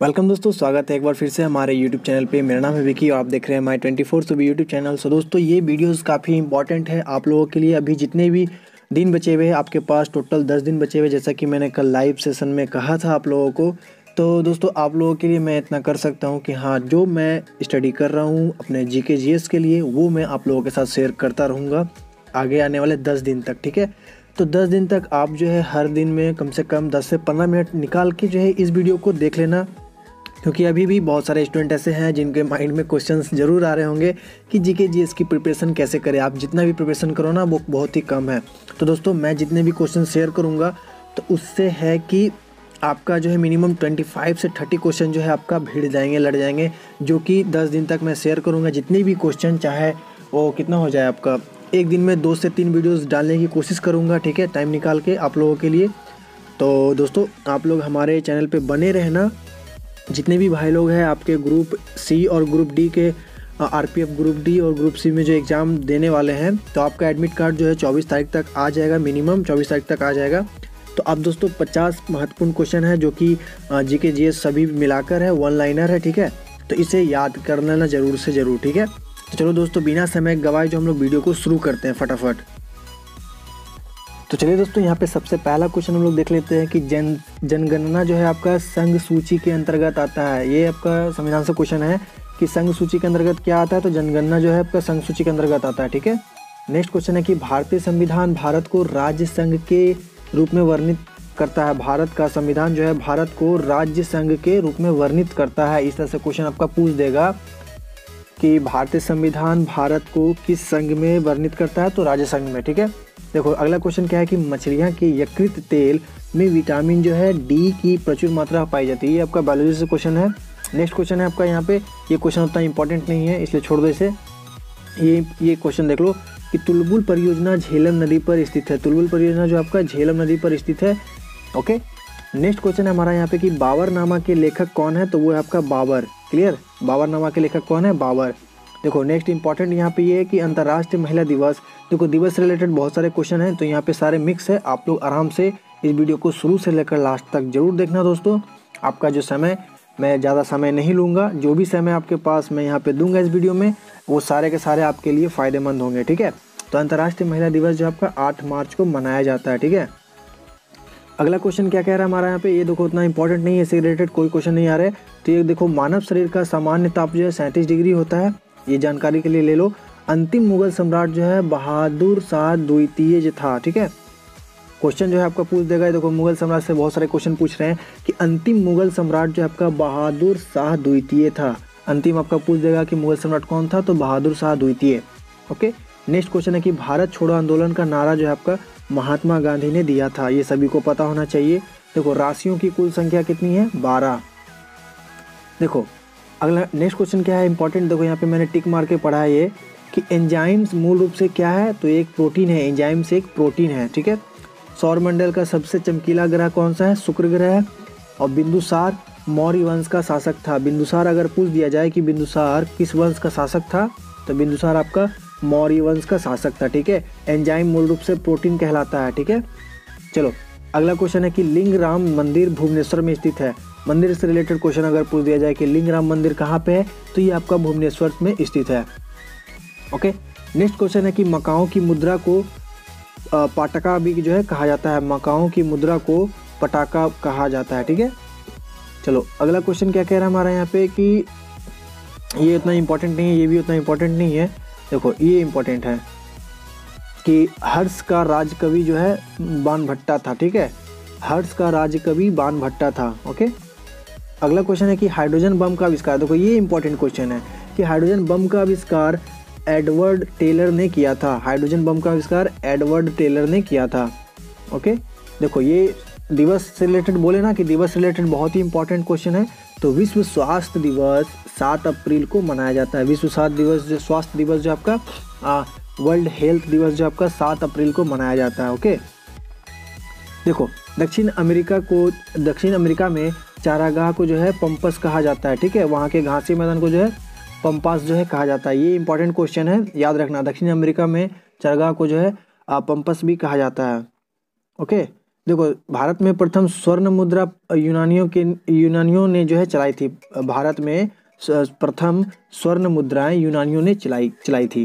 Welcome दोस्तों, स्वागत है एक बार फिर से हमारे यूट्यूब चैनल पे। मेरा नाम है विकी और आप देख रहे हैं माई 24 सुबह यूट्यूब चैनल। सो दोस्तों, ये वीडियोस काफ़ी इंपॉर्टेंट है आप लोगों के लिए। अभी जितने भी दिन बचे हुए हैं आपके पास, टोटल 10 दिन बचे हुए, जैसा कि मैंने कल लाइव सेशन में कहा था आप लोगों को। तो दोस्तों, आप लोगों के लिए मैं इतना कर सकता हूँ कि हाँ, जो मैं स्टडी कर रहा हूँ अपने GK GS के लिए, वो मैं आप लोगों के साथ शेयर करता रहूँगा आगे आने वाले 10 दिन तक। ठीक है, तो 10 दिन तक आप जो है हर दिन में कम से कम 10 से 15 मिनट निकाल के जो है इस वीडियो को देख लेना, क्योंकि अभी भी बहुत सारे स्टूडेंट ऐसे हैं जिनके माइंड में क्वेश्चंस ज़रूर आ रहे होंगे कि GK GS की प्रिपरेशन कैसे करें। आप जितना भी प्रिपरेशन करो ना, वो बहुत ही कम है। तो दोस्तों, मैं जितने भी क्वेश्चन शेयर करूँगा तो उससे है कि आपका जो है मिनिमम 25 से 30 क्वेश्चन जो है आपका भिड़ जाएंगे, लड़ जाएंगे, जो कि 10 दिन तक मैं शेयर करूँगा। जितने भी क्वेश्चन, चाहे वो कितना हो जाए आपका, एक दिन में 2 से 3 वीडियोज़ डालने की कोशिश करूँगा। ठीक है, टाइम निकाल के आप लोगों के लिए। तो दोस्तों, आप लोग हमारे चैनल पर बने रहना। जितने भी भाई लोग हैं आपके ग्रुप C और ग्रुप D के, RPF ग्रुप D और ग्रुप C में जो एग्ज़ाम देने वाले हैं, तो आपका एडमिट कार्ड जो है 24 तारीख तक आ जाएगा, मिनिमम 24 तारीख तक आ जाएगा। तो अब दोस्तों 50 महत्वपूर्ण क्वेश्चन है जो कि GK GS सभी मिलाकर है, वन लाइनर है। ठीक है, तो इसे याद कर लेना ज़रूर से ज़रूर। ठीक है, तो चलो दोस्तों, बिना समय गवाए जो हम लोग वीडियो को शुरू करते हैं फटाफट। तो चलिए दोस्तों, यहाँ पे सबसे पहला क्वेश्चन हम लोग देख लेते हैं कि जनगणना जो है आपका संघ सूची के अंतर्गत आता है। ये आपका संविधान से क्वेश्चन है कि संघ सूची के अंतर्गत क्या आता है, तो जनगणना जो है आपका संघ सूची के अंतर्गत आता है। ठीक है, नेक्स्ट क्वेश्चन है कि भारतीय संविधान भारत को राज्य संघ के रूप में वर्णित करता है। भारत का संविधान जो है भारत को राज्य संघ के रूप में वर्णित करता है। इस तरह से क्वेश्चन आपका पूछ देगा कि भारतीय संविधान भारत को किस संघ में वर्णित करता है, तो राज्य संघ में। ठीक है, देखो अगला क्वेश्चन क्या है कि मछलियाँ के यकृत तेल में विटामिन जो है D की प्रचुर मात्रा पाई जाती है। ये आपका बायोलॉजी से क्वेश्चन है। नेक्स्ट क्वेश्चन है आपका यहाँ पे, ये क्वेश्चन उतना इंपॉर्टेंट नहीं है इसलिए छोड़ दो इसे। ये क्वेश्चन देख लो कि तुलबुल परियोजना झेलम नदी पर स्थित है। तुलबुल परियोजना जो आपका झेलम नदी पर स्थित है। ओके, नेक्स्ट क्वेश्चन है हमारा यहाँ पे कि बाबरनामा के लेखक कौन है, तो वो है आपका बाबर। क्लियर, बाबरनामा के लेखक कौन है, बाबर। देखो नेक्स्ट इंपॉर्टेंट यहाँ पे ये है कि अंतर्राष्ट्रीय महिला दिवस। देखो दिवस से रिलेटेड बहुत सारे क्वेश्चन हैं, तो यहाँ पे सारे मिक्स है। आप लोग आराम से इस वीडियो को शुरू से लेकर लास्ट तक जरूर देखना दोस्तों। आपका जो समय, मैं ज़्यादा समय नहीं लूँगा, जो भी समय आपके पास मैं यहाँ पे दूंगा इस वीडियो में, वो सारे के सारे आपके लिए फ़ायदेमंद होंगे। ठीक है, तो अंतर्राष्ट्रीय महिला दिवस जो आपका 8 मार्च को मनाया जाता है। ठीक है, अगला क्वेश्चन क्या कह रहा है हमारा यहाँ पे, ये देखो उतना इंपॉर्टेंट नहीं है, इससे रिलेटेड कोई क्वेश्चन नहीं आ रहा है। तो ये देखो, मानव शरीर का सामान्य ताप जो है 37 डिग्री होता है। ये जानकारी के लिए ले लो। अंतिम मुगल सम्राट जो है बहादुर शाह द्वितीय जो था। ठीक है, क्वेश्चन जो है आपका पूछ देगा। देखो मुगल सम्राट से बहुत सारे क्वेश्चन पूछ रहे हैं कि अंतिम मुगल सम्राट जो आपका बहादुर शाह द्वितीय था। अंतिम आपका पूछ देगा कि मुगल सम्राट कौन था, तो बहादुर शाह द्वितीय। ओके, नेक्स्ट क्वेश्चन है कि भारत छोड़ो आंदोलन का नारा जो है आपका महात्मा गांधी ने दिया था। ये सभी को पता होना चाहिए। देखो राशियों की कुल संख्या कितनी है, 12। देखो अगला नेक्स्ट क्वेश्चन क्या है इंपॉर्टेंट, देखो यहाँ पे मैंने टिक मार के पढ़ा है ये कि एंजाइम्स मूल रूप से क्या है, तो एक प्रोटीन है। एंजाइम्स एक प्रोटीन है। ठीक है, सौरमंडल का सबसे चमकीला ग्रह कौन सा है, शुक्र ग्रह है। और बिंदुसार मौर्य वंश का शासक था। बिंदुसार अगर पूछ दिया जाए कि बिंदुसार किस वंश का शासक था, तो बिंदुसार आपका मौर्य वंश का शासक था। ठीक है, एंजाइम मूल रूप से प्रोटीन कहलाता है। ठीक है, चलो अगला क्वेश्चन है कि लिंग राम मंदिर भुवनेश्वर में स्थित है। मंदिर से रिलेटेड क्वेश्चन अगर पूछ दिया जाए कि लिंग राम मंदिर कहाँ पे है, तो ये आपका भुवनेश्वर में स्थित है। ओके, नेक्स्ट क्वेश्चन है कि मकाओं की मुद्रा को पाटका भी जो है कहा जाता है। मकाओं की मुद्रा को पटाका कहा जाता है। ठीक है, चलो अगला क्वेश्चन क्या कह रहा है हमारा यहाँ पे कि ये उतना इंपॉर्टेंट नहीं है, ये भी उतना इंपॉर्टेंट नहीं है। देखो ये इंपॉर्टेंट है कि हर्ष का राजकवि जो है बाणभट्टा था। ठीक है, हर्ष का राजकवि बाणभट्टा था। ओके, अगला क्वेश्चन है कि हाइड्रोजन बम का आविष्कार। देखो ये इंपॉर्टेंट क्वेश्चन है कि हाइड्रोजन बम का आविष्कार एडवर्ड टेलर ने किया था। हाइड्रोजन बम का आविष्कार एडवर्ड टेलर ने किया था। ओके, देखो ये दिवस से रिलेटेड बोले ना कि दिवस से रिलेटेड बहुत ही इंपॉर्टेंट क्वेश्चन है। तो विश्व स्वास्थ्य दिवस 7 अप्रैल को मनाया जाता है। विश्व स्वास्थ्य दिवस जो आपका वर्ल्ड हेल्थ दिवस जो आपका 7 अप्रैल को मनाया जाता है। ओके, देखो दक्षिण अमेरिका में चारागाह को जो है पंपस कहा जाता है। ठीक है, वहाँ के घासी मैदान को जो है पंपास जो है कहा जाता है। ये इंपॉर्टेंट क्वेश्चन है, याद रखना। दक्षिण अमेरिका में चारागाह को जो है पंपस भी कहा जाता है। ओके, देखो भारत में प्रथम स्वर्ण मुद्रा यूनानियों ने जो है चलाई थी। भारत में प्रथम स्वर्ण मुद्राएं यूनानियों ने चलाई थी।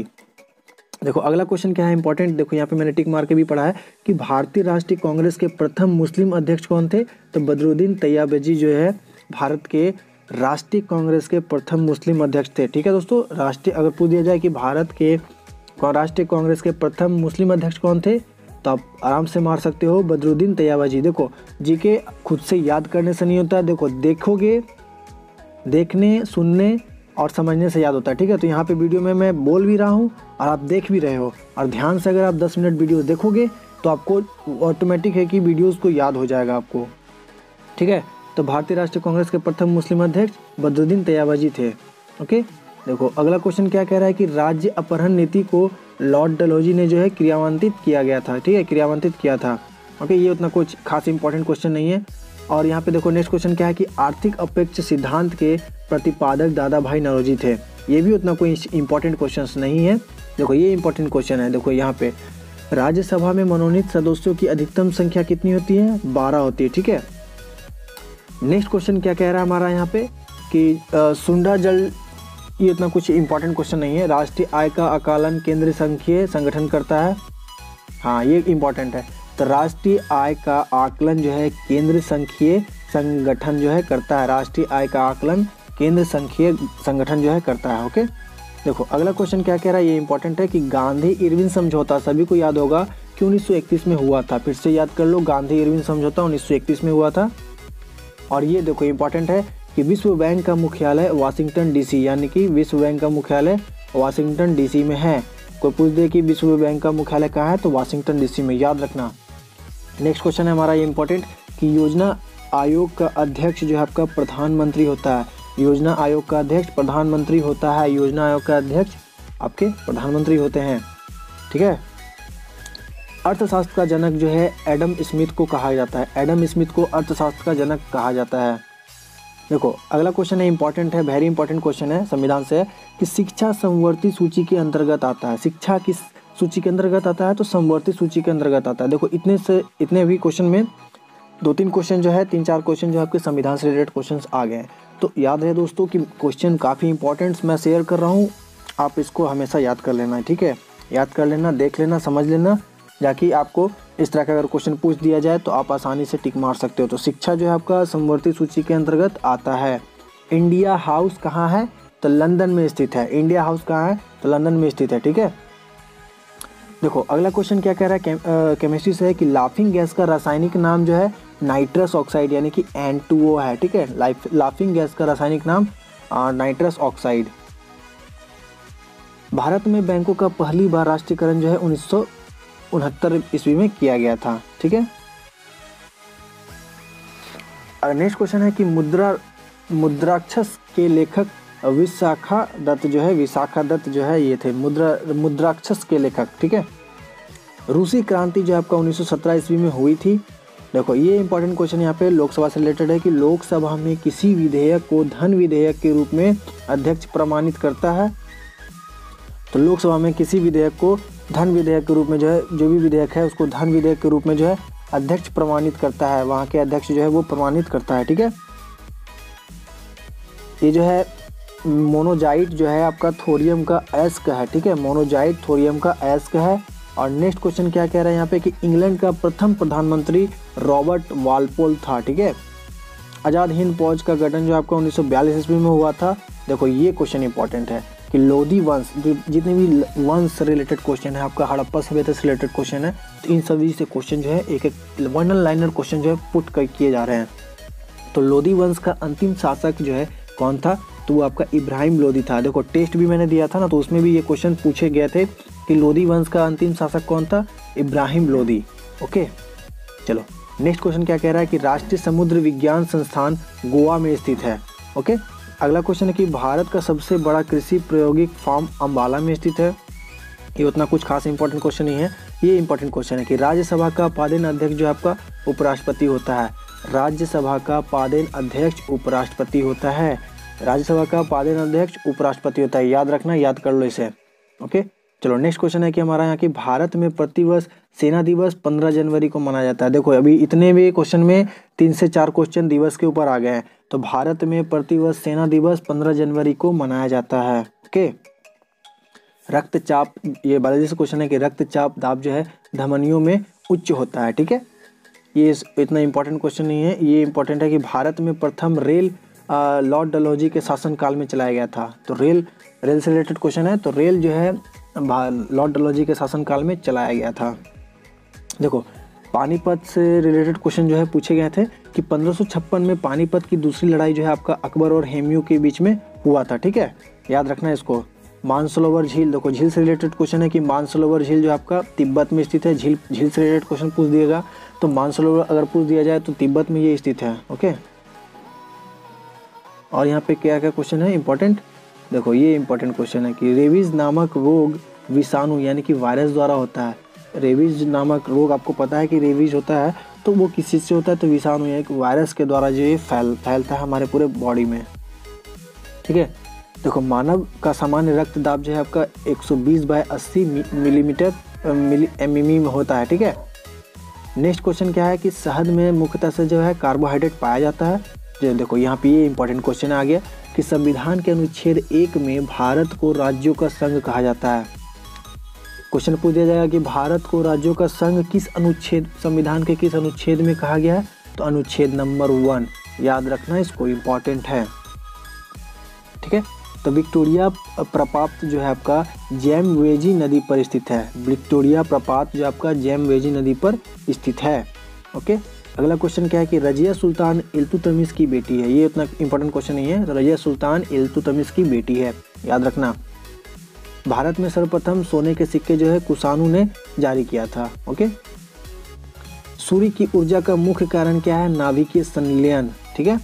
देखो अगला क्वेश्चन क्या है इंपॉर्टेंट, देखो यहाँ पे मैंने टिक मार के भी पढ़ा है कि भारतीय राष्ट्रीय कांग्रेस के प्रथम मुस्लिम अध्यक्ष कौन थे, तो बदरुद्दीन तैयबजी जो है भारत के राष्ट्रीय कांग्रेस के प्रथम मुस्लिम अध्यक्ष थे। ठीक है दोस्तों, राष्ट्रीय अगर पूछ दिया जाए कि भारत के राष्ट्रीय कांग्रेस के प्रथम मुस्लिम अध्यक्ष कौन थे, तो आप आराम से मार सकते हो बदरुद्दीन तैयबजी। देखो जीके खुद से याद करने से नहीं होता है, देखो देखोगे, देखने, सुनने और समझने से याद होता है। ठीक है, तो यहाँ पे वीडियो में मैं बोल भी रहा हूँ और आप देख भी रहे हो, और ध्यान से अगर आप 10 मिनट वीडियो देखोगे तो आपको ऑटोमेटिक है कि वीडियोस को याद हो जाएगा आपको। ठीक है, तो भारतीय राष्ट्रीय कांग्रेस के प्रथम मुस्लिम अध्यक्ष बदरुद्दीन तैयबजी थे। ओके, देखो अगला क्वेश्चन क्या कह रहा है कि राज्य अपहरण नीति को लॉर्ड डलहौजी ने जो है क्रियान्वित किया गया था। ठीक है, क्रियान्वित किया था। ओके, ये उतना कुछ खास इंपॉर्टेंट क्वेश्चन नहीं है। और यहाँ पे देखो नेक्स्ट क्वेश्चन क्या है कि आर्थिक अपेक्ष सिद्धांत के प्रतिपादक दादा भाई नौरोजी थे। ये भी उतना कोई इंपॉर्टेंट क्वेश्चन नहीं है। देखो ये इंपॉर्टेंट क्वेश्चन है। देखो यहाँ पे राज्यसभा में मनोनीत सदस्यों की अधिकतम संख्या कितनी होती है, 12 होती है। ठीक है, नेक्स्ट क्वेश्चन क्या कह रहा है हमारा यहाँ पे कि सुंडा जल, ये उतना कुछ इंपॉर्टेंट क्वेश्चन नहीं है। राष्ट्रीय आय का आकलन केंद्रीय संघीय संगठन करता है। हाँ, ये इंपॉर्टेंट है। तो राष्ट्रीय आय का आकलन जो है केंद्र संघीय संगठन जो है करता है। राष्ट्रीय आय का आकलन केंद्र संघीय संगठन जो है करता है। ओके, देखो अगला क्वेश्चन क्या कह रहा है, ये इंपॉर्टेंट है कि गांधी इरविन समझौता सभी को याद होगा कि 1931 में हुआ था। फिर से याद कर लो, गांधी इरविन समझौता 1931 में हुआ था। और ये देखो इंपॉर्टेंट है कि विश्व बैंक का मुख्यालय वाशिंगटन डीसी, यानी कि विश्व बैंक का मुख्यालय वाशिंगटन डीसी में है। कोई पूछ दे कि विश्व बैंक का मुख्यालय कहाँ है, तो वाशिंगटन डीसी में, याद रखना। नेक्स्ट क्वेश्चन है हमारा ये इंपॉर्टेंट कि योजना आयोग का अध्यक्ष जो है आपका प्रधानमंत्री होता है। योजना आयोग का अध्यक्ष प्रधानमंत्री होता है। योजना आयोग का अध्यक्ष आपके प्रधानमंत्री होते हैं। ठीक है, अर्थशास्त्र का जनक जो है एडम स्मिथ को कहा जाता है। एडम स्मिथ को अर्थशास्त्र का जनक कहा जाता है। देखो अगला क्वेश्चन है इंपॉर्टेंट है, वेरी इंपॉर्टेंट क्वेश्चन है, संविधान से है कि शिक्षा समवर्ती सूची के अंतर्गत आता है। शिक्षा किस सूची के अंतर्गत आता है, तो समवर्ती सूची के अंतर्गत आता है। देखो इतने भी क्वेश्चन में 2-3 क्वेश्चन जो है, 3-4 क्वेश्चन जो है आपके संविधान से रिलेटेड क्वेश्चंस आ गए हैं। तो याद रहे दोस्तों कि क्वेश्चन काफ़ी इंपॉर्टेंट मैं शेयर कर रहा हूँ, आप इसको हमेशा याद कर लेना है। ठीक है, याद कर लेना, देख लेना, समझ लेना, जाकि आपको इस तरह का अगर क्वेश्चन पूछ दिया जाए तो आप आसानी से टिक मार सकते हो। तो शिक्षा जो है आपका समवर्ती सूची के अंतर्गत आता है। इंडिया हाउस कहाँ है, तो लंदन में स्थित है। इंडिया हाउस कहाँ है, तो लंदन में स्थित है। ठीक है, देखो अगला क्वेश्चन क्या कह रहा है, केमिस्ट्री से है कि लाफिंग गैस का रासायनिक नाम जो है नाइट्रस ऑक्साइड यानी कि N2O है। ठीक है, लाफिंग गैस का रासायनिक नाम नाइट्रस ऑक्साइड। भारत में बैंकों का पहली बार राष्ट्रीयकरण जो है 1969 ईस्वी में किया गया था। ठीक है, नेक्स्ट क्वेश्चन है कि मुद्राक्षस के लेखक विशाखा दत्त जो है ये थे मुद्राक्षस के लेखक। ठीक है, रूसी क्रांति जो आपका 1917 ईस्वी में हुई थी। देखो ये इंपॉर्टेंट क्वेश्चन यहाँ पे लोकसभा से रिलेटेड है कि लोकसभा में किसी विधेयक को धन विधेयक के रूप में अध्यक्ष प्रमाणित करता है। तो लोकसभा में किसी विधेयक को धन विधेयक के रूप में जो है, जो भी विधेयक है उसको धन विधेयक के रूप में जो है अध्यक्ष प्रमाणित करता है, वहाँ के अध्यक्ष जो है वो प्रमाणित करता है। ठीक है, ये जो है मोनोजाइट जो है आपका थोरियम का एस्क है। ठीक है, मोनोजाइट थोरियम का एस्क है। और नेक्स्ट क्वेश्चन क्या कह रहा है यहाँ पे कि इंग्लैंड का प्रथम प्रधानमंत्री रॉबर्ट वालपोल था। ठीक है, आज़ाद हिंद फौज का गठन जो आपका 1942 ईस्वी में हुआ था। देखो ये क्वेश्चन इंपॉर्टेंट है कि लोधी वंश, जितने भी वंश रिलेटेड क्वेश्चन है आपका हड़प्पा सभ्यता से रिलेटेड क्वेश्चन है, तो इन सभी से क्वेश्चन जो है एक वन लाइनर क्वेश्चन जो है पुट किए जा रहे हैं। तो लोधी वंश का अंतिम शासक जो है कौन था, तो वो आपका इब्राहिम लोधी था। देखो टेस्ट भी मैंने दिया था ना, तो उसमें भी ये क्वेश्चन पूछे गए थे कि लोधी वंश का अंतिम शासक कौन था, इब्राहिम लोधी। ओके, चलो नेक्स्ट क्वेश्चन क्या कह रहा है कि राष्ट्रीय समुद्र विज्ञान संस्थान गोवा में स्थित है। ओके, अगला क्वेश्चन है कि भारत का सबसे बड़ा कृषि प्रायोगिक फार्म अम्बाला में स्थित है। ये उतना कुछ खास इंपॉर्टेंट क्वेश्चन नहीं है। ये इंपॉर्टेंट क्वेश्चन है कि राज्यसभा का पादेन अध्यक्ष जो आपका उपराष्ट्रपति होता है। राज्यसभा का पादेन अध्यक्ष उपराष्ट्रपति होता है। राज्यसभा का पादेन अध्यक्ष उपराष्ट्रपति होता है, याद रखना, याद कर लो इसे। ओके, चलो नेक्स्ट क्वेश्चन है कि हमारा यहाँ कि भारत में प्रतिवर्ष सेना दिवस 15 जनवरी को मनाया जाता है। देखो अभी इतने भी क्वेश्चन में 3 से 4 क्वेश्चन दिवस के ऊपर आ गए हैं। तो भारत में प्रतिवर्ष सेना दिवस 15 जनवरी को मनाया जाता है। ओके। रक्तचाप, ये बायोलॉजी से क्वेश्चन है कि रक्तचाप दाब जो है धमनियों में उच्च होता है। ठीक है, ये इतना इंपॉर्टेंट क्वेश्चन नहीं है। ये इंपॉर्टेंट है कि भारत में प्रथम रेल लॉर्ड डलहौजी के शासनकाल में चलाया गया था। तो रेल से रिलेटेड क्वेश्चन है। तो रेल जो है लॉर्ड डलहौजी के शासनकाल में चलाया गया था। देखो पानीपत से रिलेटेड क्वेश्चन जो है पूछे गए थे कि 1556 में पानीपत की दूसरी लड़ाई जो है आपका अकबर और हेमू के बीच में हुआ था। ठीक है, याद रखना है इसको। मानसरोवर झील, देखो झील से रिलेटेड क्वेश्चन है कि मानसरोवर झील जो आपका तिब्बत में स्थित है। झील से रिलेटेड क्वेश्चन पूछ दिएगा तो मानसरोवर अगर पूछ दिया जाए तो तिब्बत में ये स्थित है। ओके, और यहाँ पे क्या क्या क्वेश्चन है इंपॉर्टेंट, देखो ये इंपॉर्टेंट क्वेश्चन है कि रेबीज नामक रोग विषाणु यानी कि वायरस द्वारा होता है। रेबीज नामक रोग आपको पता है कि रेबीज होता है तो वो किस चीज़ से होता है, तो विषाणु या एक वायरस के द्वारा जो ये फैलता है हमारे पूरे बॉडी में। ठीक है, देखो मानव का सामान्य रक्त दाब जो है आपका 120/80 मिलीमीटर एमएमई में होता है। ठीक है, नेक्स्ट क्वेश्चन क्या है कि शहद में मुख्यतः से जो है कार्बोहाइड्रेट पाया जाता है। जो देखो यहाँ पे ये इंपॉर्टेंट क्वेश्चन आ गया कि संविधान के अनुच्छेद 1 में भारत को राज्यों का संघ कहा जाता है। क्वेश्चन पूछ दिया जाएगा कि भारत को राज्यों का संघ किस अनुच्छेद, संविधान के किस अनुच्छेद में कहा गया है, तो अनुच्छेद नंबर 1, याद रखना इसको, इम्पॉर्टेंट है। ठीक है, तो विक्टोरिया प्रपात जो है आपका जैमवेजी नदी पर स्थित है। विक्टोरिया प्रपात जो आपका जैमवेजी नदी पर स्थित है। ओके, अगला क्वेश्चन क्या है कि रजिया सुल्तान इल्तुतमिश की बेटी है। ये उतना इंपॉर्टेंट क्वेश्चन नहीं है। रजिया सुल्तान इल्तुतमिश की बेटी है, याद रखना। भारत में सर्वप्रथम सोने के सिक्के जो है कुशानु ने जारी किया था। ओके, सूर्य की ऊर्जा का मुख्य कारण क्या है, नाभिकीय संलयन। ठीक है,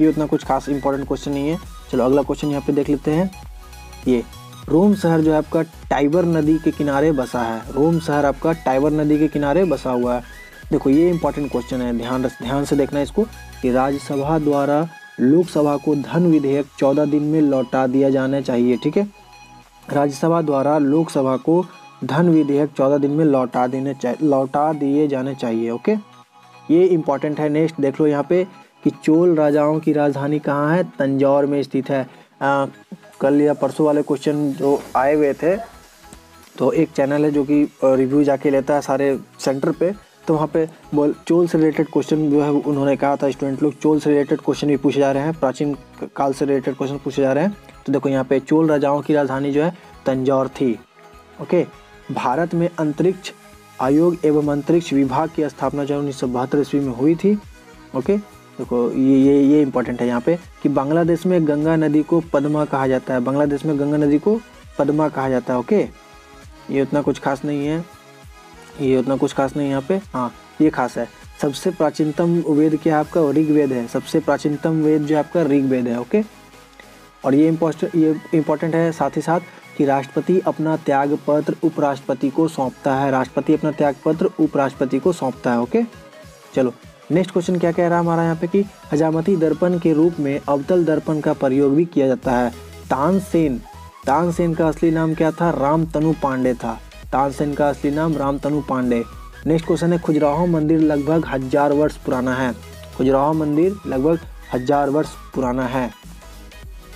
ये उतना कुछ खास इंपॉर्टेंट क्वेश्चन नहीं है। चलो अगला क्वेश्चन यहाँ पे देख लेते हैं। ये रोम शहर जो है आपका टाइबर नदी के किनारे बसा है। रोम शहर आपका टाइबर नदी के किनारे बसा हुआ है। देखो ये इंपॉर्टेंट क्वेश्चन है, ध्यान से देखना इसको कि राज्यसभा द्वारा लोकसभा को धन विधेयक 14 दिन में लौटा दिया जाना चाहिए। ठीक है, राज्यसभा द्वारा लोकसभा को धन विधेयक 14 दिन में लौटा दिए जाने चाहिए। ओके, ये इंपॉर्टेंट है। नेक्स्ट देख लो यहाँ पे कि चोल राजाओं की राजधानी कहाँ है, तंजौर में स्थित है। कल या परसों वाले क्वेश्चन जो आए हुए थे, तो एक चैनल है जो कि रिव्यू जाके लेता है सारे सेंटर पे, तो वहाँ पे चोल से रिलेटेड क्वेश्चन जो है उन्होंने कहा था स्टूडेंट लोग, चोल से रिलेटेड क्वेश्चन भी पूछे जा रहे हैं, प्राचीन काल से रिलेटेड क्वेश्चन पूछे जा रहे हैं। तो देखो यहाँ पे चोल राजाओं की राजधानी जो है तंजौर थी। ओके, भारत में अंतरिक्ष आयोग एवं अंतरिक्ष विभाग की स्थापना जो 1972 ईस्वी में हुई थी। ओके, देखो ये इंपॉर्टेंट है यहाँ पे कि बांग्लादेश में गंगा नदी को पद्मा कहा जाता है। बांग्लादेश में गंगा नदी को पद्मा कहा जाता है। ओके, ये उतना कुछ खास नहीं है, यहाँ पे। हाँ, ये खास है। सबसे प्राचीनतम वेद क्या है आपका, ऋग्वेद है। सबसे प्राचीनतम वेद जो आपका ऋग्वेद है। ओके, और ये इम्पोर्टेंट है साथ ही साथ कि राष्ट्रपति अपना त्यागपत्र उपराष्ट्रपति को सौंपता है। राष्ट्रपति अपना त्यागपत्र उपराष्ट्रपति को सौंपता है। ओके, चलो नेक्स्ट क्वेश्चन क्या कह रहा है हमारा यहाँ पे कि हजामती दर्पण के रूप में अवतल दर्पण का प्रयोग भी किया जाता है। तानसेन का असली नाम क्या था, रामतनु पांडे था। तानसेन का असली नाम रामतनु पांडे। नेक्स्ट क्वेश्चन है खजुराहो मंदिर लगभग 1000 वर्ष पुराना है। खजुराहो मंदिर लगभग 1000 वर्ष पुराना है।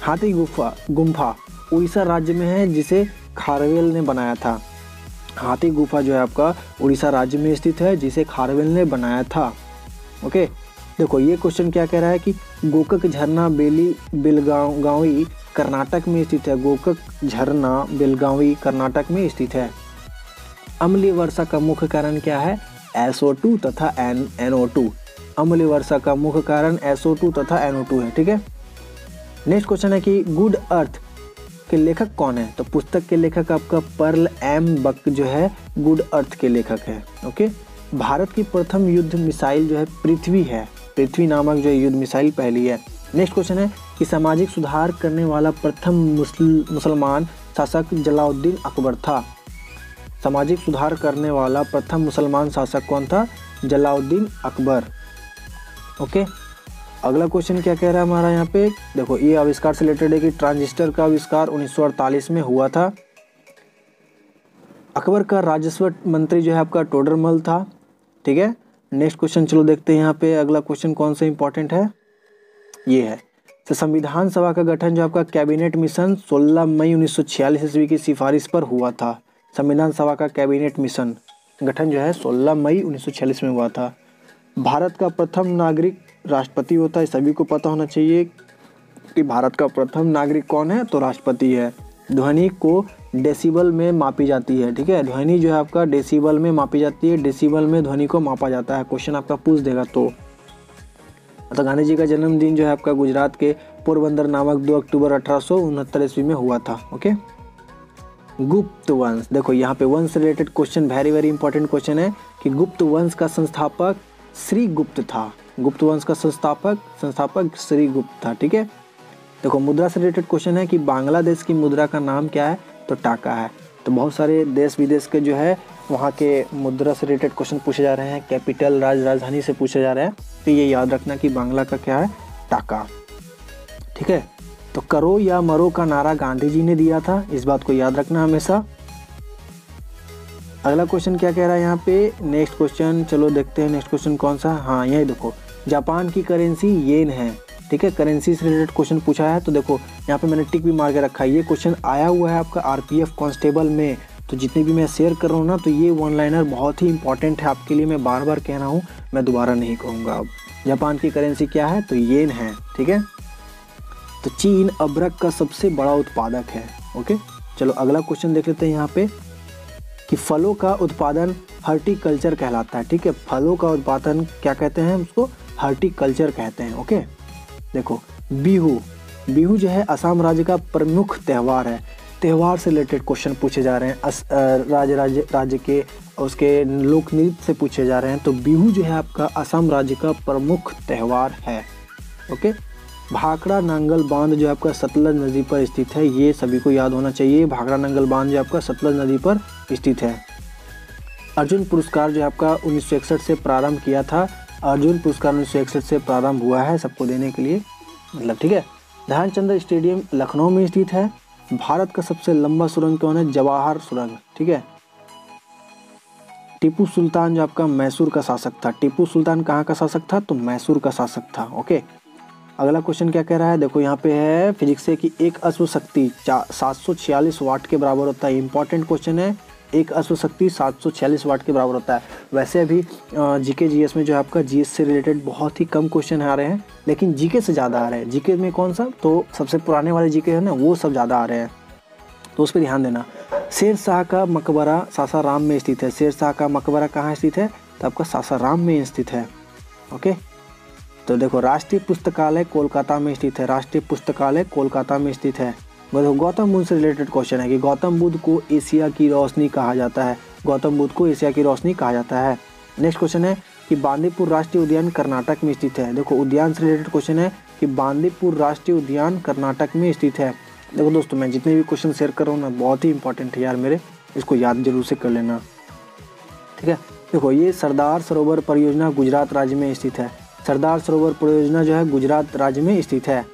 हाथी गुम्फा उड़ीसा राज्य में है जिसे खारवेल ने बनाया था। हाथी गुफा जो है आपका उड़ीसा राज्य में स्थित है जिसे खारवेल ने बनाया था। ओके, देखो ये क्वेश्चन क्या कह रहा है कि गोकक झरना बेलगावी कर्नाटक में स्थित है। गोकक झरना बेलगावी कर्नाटक में स्थित है। अम्लीय वर्षा का मुख्य कारण क्या है, SO2 तथा NO2। अम्लीय वर्षा का मुख्य कारण SO2 तथा NO2 है। ठीक है, नेक्स्ट क्वेश्चन है कि गुड अर्थ के लेखक कौन है, तो पुस्तक के लेखक आपका पर्ल एम बक जो है गुड अर्थ के लेखक है। ओके, भारत की प्रथम युद्ध मिसाइल जो है पृथ्वी है। पृथ्वी नामक जो युद्ध मिसाइल पहली है। नेक्स्ट क्वेश्चन है कि सामाजिक सुधार करने वाला प्रथम मुसलमान शासक जलाउद्दीन अकबर था। सामाजिक सुधार करने वाला प्रथम मुसलमान शासक कौन था, जलाउद्दीन अकबर। ओके, अगला क्वेश्चन क्या कह रहा है हमारा यहाँ पे, देखो ये आविष्कार से रिलेटेड है कि ट्रांजिस्टर का आविष्कार 1948 में हुआ था। अकबर का राजस्व मंत्री जो है आपका टोडरमल था। ठीक है, नेक्स्ट क्वेश्चन चलो देखते हैं यहाँ पे अगला क्वेश्चन कौन सा इंपॉर्टेंट है, ये है। तो संविधान सभा का गठन जो आपका कैबिनेट मिशन 16 मई 1946 ईस्वी की सिफारिश पर हुआ था। संविधान सभा का कैबिनेट मिशन गठन जो है 16 मई 1946 में हुआ था। भारत का प्रथम नागरिक राष्ट्रपति होता है, सभी को पता होना चाहिए कि भारत का प्रथम नागरिक कौन है, तो राष्ट्रपति है। ध्वनि को डेसिबल में मापी जाती है। ठीक है, ध्वनि जो है आपका डेसिबल में मापी जाती है, डेसिबल में ध्वनि को मापा जाता है। क्वेश्चन आपका पूछ देगा तो गांधी जी का जन्मदिन जो है आपका गुजरात के पोरबंदर नामक 2 अक्टूबर 1869 ईस्वी में हुआ था। ओके, गुप्त वंश, देखो यहाँ पे वंश से related question very very important question है कि गुप्त वंश का संस्थापक श्री गुप्त था। गुप्त वंश का संस्थापक श्री गुप्त था। ठीक है, देखो मुद्रा से रिलेटेड क्वेश्चन है कि बांग्लादेश की मुद्रा का नाम क्या है, तो टाका है। तो बहुत सारे देश विदेश के जो है वहाँ के मुद्रा से रिलेटेड क्वेश्चन पूछे जा रहे हैं, कैपिटल राजधानी से पूछे जा रहे हैं, तो ये याद रखना कि बांग्ला का क्या है, टाका। ठीक है, तो करो या मरो का नारा गांधी जी ने दिया था, इस बात को याद रखना हमेशा। अगला क्वेश्चन क्या कह रहा है यहाँ पे, नेक्स्ट क्वेश्चन चलो देखते हैं नेक्स्ट क्वेश्चन कौन सा। हाँ यही देखो, जापान की करेंसी येन है। ठीक है, करेंसी से रिलेटेड क्वेश्चन पूछा है, तो देखो यहाँ पे मैंने टिक भी मार के रखा है। ये क्वेश्चन आया हुआ है आपका आरपीएफ कांस्टेबल में, तो जितने भी मैं शेयर कर रहा हूँ ना, तो ये वन लाइनर बहुत ही इंपॉर्टेंट है आपके लिए, मैं बार बार कह रहा हूँ, मैं दोबारा नहीं कहूँगा। अब जापान की करेंसी क्या है, तो येन है। ठीक है, तो चीन अभ्रक का सबसे बड़ा उत्पादक है। ओके, चलो अगला क्वेश्चन देख लेते हैं यहाँ पे कि फलों का उत्पादन हॉर्टिकल्चर कहलाता है। ठीक है, फलों का उत्पादन क्या कहते हैं, उसको हॉर्टिकल्चर कहते हैं। ओके, देखो बिहू जो है असम राज्य का प्रमुख त्यौहार है। त्यौहार से रिलेटेड क्वेश्चन पूछे जा रहे हैं, राज्य के उसके लोक नृत्य से पूछे जा रहे हैं। तो बिहू जो है आपका असम राज्य का प्रमुख त्यौहार है। ओके, भाखड़ा नांगल बांध जो आपका सतलज नदी पर स्थित है, ये सभी को याद होना चाहिए। भाखड़ा नांगल बांध जो आपका सतलज नदी पर स्थित है। अर्जुन पुरस्कार जो आपका 1961 से प्रारंभ किया था, अर्जुन पुरस्कार 1961 से प्रारंभ हुआ है सबको देने के लिए, मतलब। ठीक है, ध्यानचंद स्टेडियम लखनऊ में स्थित है। भारत का सबसे लंबा सुरंग कौन है, जवाहर सुरंग। ठीक है, टीपू सुल्तान जो आपका मैसूर का शासक था। टीपू सुल्तान कहाँ का शासक था, तो मैसूर का शासक था। ओके, अगला क्वेश्चन क्या कह रहा है, देखो यहाँ पे है फिजिक्स से कि एक अश्व शक्ति 746 वाट के बराबर होता है। इंपॉर्टेंट क्वेश्चन है, एक अश्व शक्ति 746 वाट के बराबर होता है। वैसे अभी जीके जीएस में जो है आपका जीएस से रिलेटेड बहुत ही कम क्वेश्चन आ रहे हैं, लेकिन जीके से ज़्यादा आ रहे हैं। जीके में कौन सा, तो सबसे पुराने वाले जीके है ना, वो सब ज़्यादा आ रहे हैं, तो उस पर ध्यान देना। शेर शाह का मकबरा सासाराम में स्थित है। शेर शाह का मकबरा कहाँ स्थित है, तो आपका सासाराम में स्थित है। ओके, तो देखो राष्ट्रीय पुस्तकालय कोलकाता में स्थित है। राष्ट्रीय पुस्तकालय कोलकाता में स्थित है। गौतम बुद्ध से रिलेटेड क्वेश्चन है कि गौतम बुद्ध को एशिया की रोशनी कहा जाता है। गौतम बुद्ध को एशिया की रोशनी कहा जाता है। नेक्स्ट क्वेश्चन है कि बांदीपुर राष्ट्रीय उद्यान कर्नाटक में स्थित है। देखो उद्यान से रिलेटेड क्वेश्चन है कि बांदीपुर राष्ट्रीय उद्यान कर्नाटक में स्थित है। देखो दोस्तों, मैं जितने भी क्वेश्चन शेयर कर रहा हूँ ना, बहुत ही इंपॉर्टेंट है यार मेरे, इसको याद जरूर से कर लेना। ठीक है, देखो ये सरदार सरोवर परियोजना गुजरात राज्य में स्थित है। सरदार सरोवर परियोजना जो है गुजरात राज्य में स्थित है।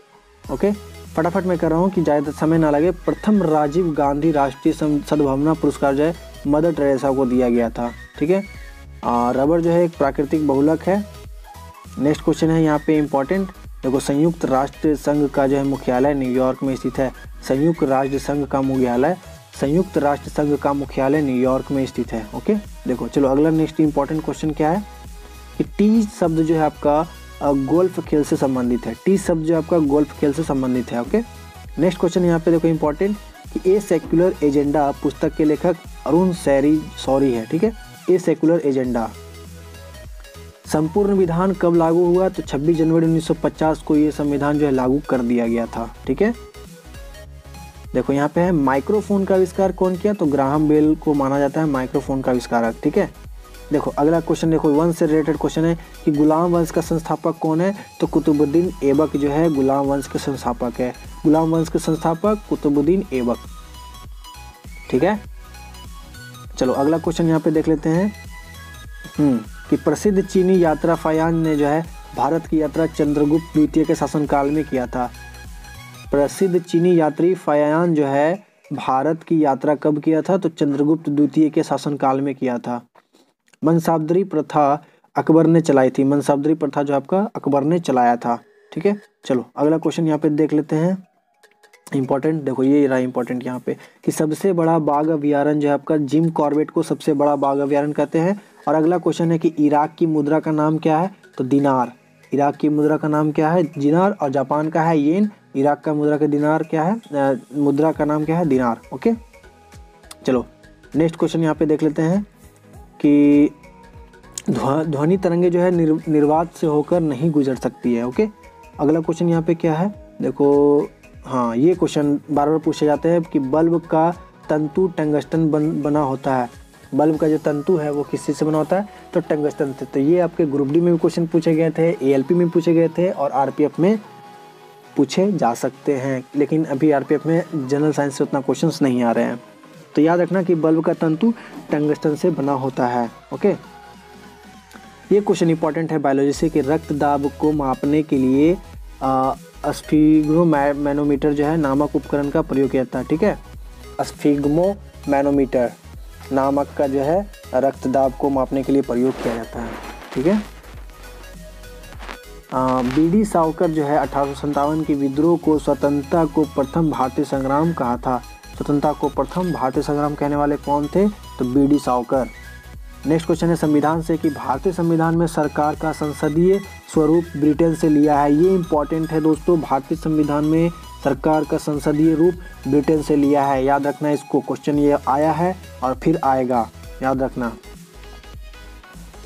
ओके, फटाफट मैं कर रहा हूँ कि ज़्यादा समय ना लगे। प्रथम राजीव गांधी राष्ट्रीय सद्भावना पुरस्कार जो है मदर टेरेसा को दिया गया था। ठीक है, रबर जो है एक प्राकृतिक बहुलक है। नेक्स्ट क्वेश्चन है यहाँ पे इंपॉर्टेंट, देखो संयुक्त राष्ट्र संघ का जो है मुख्यालय न्यूयॉर्क में स्थित है। संयुक्त राष्ट्र संघ का मुख्यालय न्यूयॉर्क में स्थित है। ओके, देखो चलो अगला नेक्स्ट इंपॉर्टेंट क्वेश्चन क्या है कि टी शब्द जो है आपका गोल्फ खेल से संबंधित है। टी शब्द जो आपका गोल्फ खेल से संबंधित है। ओके, नेक्स्ट क्वेश्चन यहाँ पे देखो इंपॉर्टेंट कि ए सेक्युलर एजेंडा पुस्तक के लेखक अरुण शौरी है। ठीक है, ए सेक्युलर एजेंडा संपूर्ण विधान कब लागू हुआ, तो 26 जनवरी 1950 को ये संविधान जो है लागू कर दिया गया था। ठीक है, देखो यहाँ पे है माइक्रोफोन का आविष्कार कौन किया, तो ग्राहम बेल को माना जाता है माइक्रोफोन का आविष्कारक। ठीक है, देखो अगला क्वेश्चन देखो वंश से रिलेटेड क्वेश्चन है कि गुलाम वंश का संस्थापक कौन है, तो कुतुबुद्दीन ऐबक जो है गुलाम वंश के संस्थापक है। गुलाम वंश के संस्थापक कुतुबुद्दीन ऐबक। ठीक है, चलो अगला क्वेश्चन यहाँ पे देख लेते हैं कि प्रसिद्ध चीनी यात्रा फायान ने जो है भारत की यात्रा चंद्रगुप्त द्वितीय के शासनकाल में किया था। प्रसिद्ध चीनी यात्री फायान जो है भारत की यात्रा कब किया था? तो चंद्रगुप्त द्वितीय के शासनकाल में किया था। मनसाबदरी प्रथा अकबर ने चलाई थी। मनसाबदरी प्रथा जो आपका अकबर ने चलाया था। ठीक है, चलो अगला क्वेश्चन यहाँ पे देख लेते हैं। इंपॉर्टेंट देखो, ये रहा इंपॉर्टेंट यहाँ पे कि सबसे बड़ा बाघ अभयारण्य जो है आपका, जिम कॉर्बेट को सबसे बड़ा बाघ अभयारण्य कहते हैं। और अगला क्वेश्चन है कि इराक की मुद्रा का नाम क्या है? तो दिनार। इराक की मुद्रा का नाम क्या है? दिनार। और जापान का है येन। इराक का मुद्रा का दिनार क्या है? मुद्रा का नाम क्या है? दिनार। ओके, चलो नेक्स्ट क्वेश्चन यहाँ पे देख लेते हैं कि ध्वनि तरंगे जो है निर्वात से होकर नहीं गुजर सकती है। ओके, अगला क्वेश्चन यहाँ पे क्या है? देखो, हाँ ये क्वेश्चन बार बार पूछे जाते हैं कि बल्ब का तंतु टंगस्टन बना होता है। बल्ब का जो तंतु है वो किस चीज़ से बना होता है? तो टंगस्टन से। तो ये आपके ग्रुप डी में भी क्वेश्चन पूछे गए थे, ALP में पूछे गए थे और RPF में पूछे जा सकते हैं। लेकिन अभी RPF में जनरल साइंस से उतना क्वेश्चंस नहीं आ रहे हैं। तो याद रखना कि बल्ब का तंतु टंगस्टन से बना होता है। ओके, ये क्वेश्चन इंपॉर्टेंट है बायोलॉजी से कि रक्त दाब को मापने के लिए स्फिग्मोमैनोमीटर जो है नामक उपकरण का प्रयोग किया जाता है। ठीक है, स्फिग्मोमैनोमीटर नामक का जो है रक्त दाब को मापने के लिए प्रयोग किया जाता है। ठीक है, BD सावरकर जो है 1857 के विद्रोह को स्वतंत्रता को प्रथम भारतीय संग्राम कहा था। स्वतंत्रता को प्रथम भारतीय संग्राम कहने वाले कौन थे? तो BD सावरकर। नेक्स्ट क्वेश्चन है संविधान से कि भारतीय संविधान में सरकार का संसदीय स्वरूप ब्रिटेन से लिया है। ये इंपॉर्टेंट है दोस्तों, भारतीय संविधान में सरकार का संसदीय रूप ब्रिटेन से लिया है। याद रखना इसको, क्वेश्चन ये आया है और फिर आएगा, याद रखना।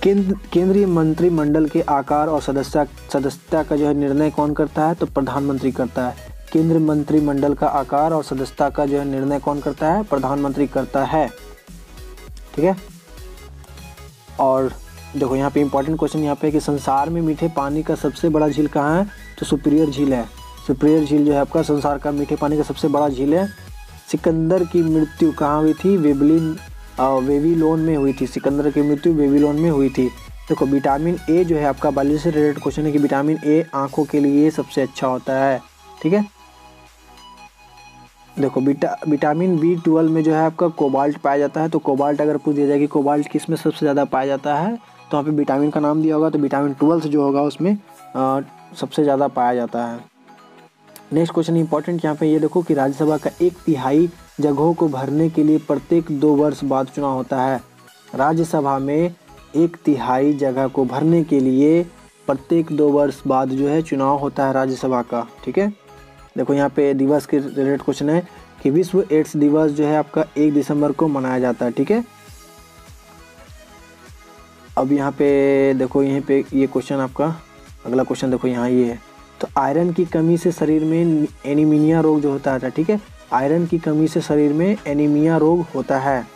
केंद्रीय मंत्रिमंडल के आकार और सदस्यता का जो है निर्णय कौन करता है? तो प्रधानमंत्री करता है। केंद्रीय मंत्रिमंडल का आकार और सदस्यता का जो है निर्णय कौन करता है? प्रधानमंत्री करता है। ठीक है, और देखो यहाँ पे इंपॉर्टेंट क्वेश्चन यहाँ पे कि संसार में मीठे पानी का सबसे बड़ा झील कहाँ है? तो सुपीरियर झील है। सुपीरियर झील जो है आपका संसार का मीठे पानी का सबसे बड़ा झील है। सिकंदर की मृत्यु कहाँ हुई थी? वेबीलोन में हुई थी। सिकंदर की मृत्यु वेबीलोन में हुई थी। देखो विटामिन ए जो है आपका बायोलॉजी से रिलेटेड क्वेश्चन है कि विटामिन ए आंखों के लिए सबसे अच्छा होता है। ठीक है, देखो विटामिन B12 में जो है आपका कोबाल्ट पाया जाता है। तो कोबाल्ट अगर पूछ दिया जाए कि कोबाल्ट किस में सबसे ज़्यादा पाया जाता है, तो वहाँ पे विटामिन का नाम दिया होगा, तो विटामिन 12 जो होगा उसमें सबसे ज़्यादा पाया जाता है। नेक्स्ट क्वेश्चन इंपॉर्टेंट यहाँ पे ये देखो कि राज्यसभा का 1/3 जगहों को भरने के लिए प्रत्येक 2 वर्ष बाद चुनाव होता है। राज्यसभा में 1/3 जगह को भरने के लिए प्रत्येक 2 वर्ष बाद जो है चुनाव होता है राज्यसभा का। ठीक है, देखो यहाँ पे दिवस के रिलेटेड क्वेश्चन है कि विश्व एड्स दिवस जो है आपका 1 दिसंबर को मनाया जाता है। ठीक है, अब यहाँ पे देखो, यहीं पे ये क्वेश्चन आपका अगला क्वेश्चन देखो यहाँ ये है, तो आयरन की कमी से शरीर में एनीमिया रोग जो होता है। ठीक है, आयरन की कमी से शरीर में एनीमिया रोग होता है।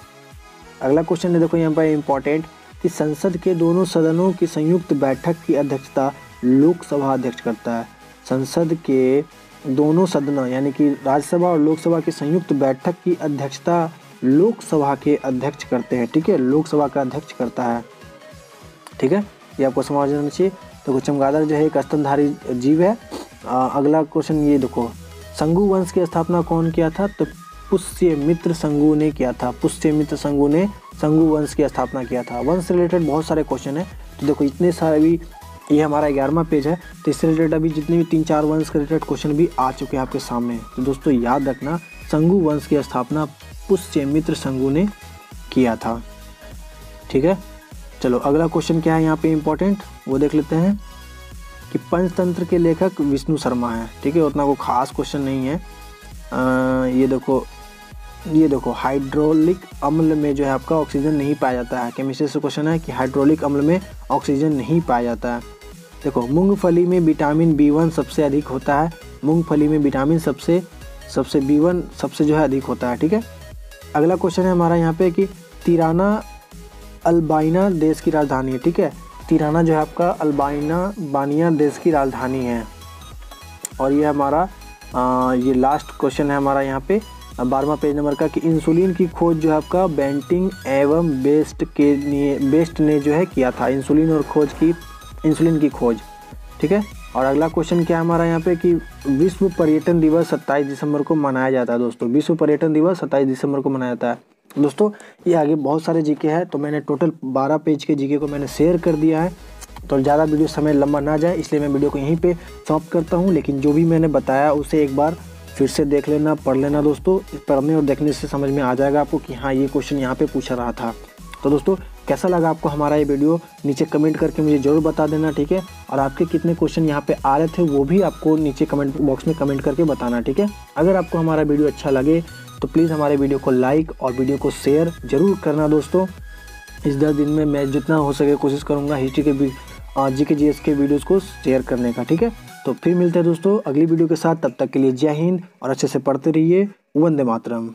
अगला क्वेश्चन है देखो यहाँ पर इम्पॉर्टेंट कि संसद के दोनों सदनों की संयुक्त बैठक की अध्यक्षता लोकसभा अध्यक्ष करता है। संसद के दोनों सदनों यानी कि राज्यसभा और लोकसभा की संयुक्त बैठक की अध्यक्षता लोकसभा के अध्यक्ष करते हैं। ठीक है, लोकसभा का अध्यक्ष करता है। ठीक है, ये आपको समझ आना चाहिए। देखो चमगादड़ जो है एक स्तनधारी जीव है। अगला क्वेश्चन ये देखो, संगू वंश की स्थापना कौन किया था? तो पुष्यमित्र संगू ने किया था। पुष्यमित्र संगू ने संगू वंश की स्थापना किया था। वंश से रिलेटेड बहुत सारे क्वेश्चन है। तो देखो इतने सारे भी, ये हमारा 11वां पेज है, तो इससे रिलेटेड अभी जितने भी 3-4 वंश के रिलेटेड क्वेश्चन भी आ चुके हैं आपके सामने। तो दोस्तों याद रखना, संगू वंश की स्थापना पुष्यमित्र संगू ने किया था। ठीक है, चलो अगला क्वेश्चन क्या है यहाँ पे इम्पोर्टेंट, वो देख लेते हैं कि पंचतंत्र के लेखक विष्णु शर्मा है। ठीक है, उतना कोई खास क्वेश्चन नहीं है। ये देखो हाइड्रोलिक अम्ल में जो है आपका ऑक्सीजन नहीं पाया जाता है। केमिस्ट्री से क्वेश्चन है कि हाइड्रोलिक अम्ल में ऑक्सीजन नहीं पाया जाता है। देखो मूंगफली में विटामिन B1 सबसे अधिक होता है। मूंगफली में विटामिन सबसे B1 सबसे जो है अधिक होता है। ठीक है, अगला क्वेश्चन है हमारा यहाँ पे कि तिराना अल्बानिया देश की राजधानी है। ठीक है, तिराना जो है आपका अल्बानिया देश की राजधानी है। और ये हमारा ये लास्ट क्वेश्चन है हमारा यहाँ पे 12वां पेज नंबर का कि इंसुलिन की खोज जो है आपका बेंटिंग एवं बेस्ट ने जो है किया था। इंसुलिन की खोज। ठीक है, और अगला क्वेश्चन क्या है हमारा यहाँ पे कि विश्व पर्यटन दिवस 27 दिसंबर को मनाया जाता है। दोस्तों विश्व पर्यटन दिवस 27 दिसंबर को मनाया जाता है। दोस्तों ये आगे बहुत सारे जीके है, तो मैंने टोटल 12 पेज के जीके को मैंने शेयर कर दिया है, तो ज़्यादा वीडियो समय लंबा ना जाए इसलिए मैं वीडियो को यहीं पे समाप्त करता हूँ। लेकिन जो भी मैंने बताया उसे एक बार फिर से देख लेना, पढ़ लेना दोस्तों। पढ़ने और देखने से समझ में आ जाएगा आपको कि हाँ ये क्वेश्चन यहाँ पे पूछा रहा था। तो दोस्तों कैसा लगा आपको हमारा ये वीडियो, नीचे कमेंट करके मुझे ज़रूर बता देना, ठीक है। और आपके कितने क्वेश्चन यहाँ पे आ रहे थे वो भी आपको नीचे कमेंट बॉक्स में कमेंट करके बताना, ठीक है। अगर आपको हमारा वीडियो अच्छा लगे तो प्लीज़ हमारे वीडियो को लाइक और वीडियो को शेयर ज़रूर करना दोस्तों। इस 10 दिन में मैं जितना हो सके कोशिश करूँगा हिस्ट्री के जीके जीएस के वीडियोज़ को शेयर करने का, ठीक है। तो फिर मिलते हैं दोस्तों अगली वीडियो के साथ, तब तक के लिए जय हिंद और अच्छे से पढ़ते रहिए। वंदे मातरम।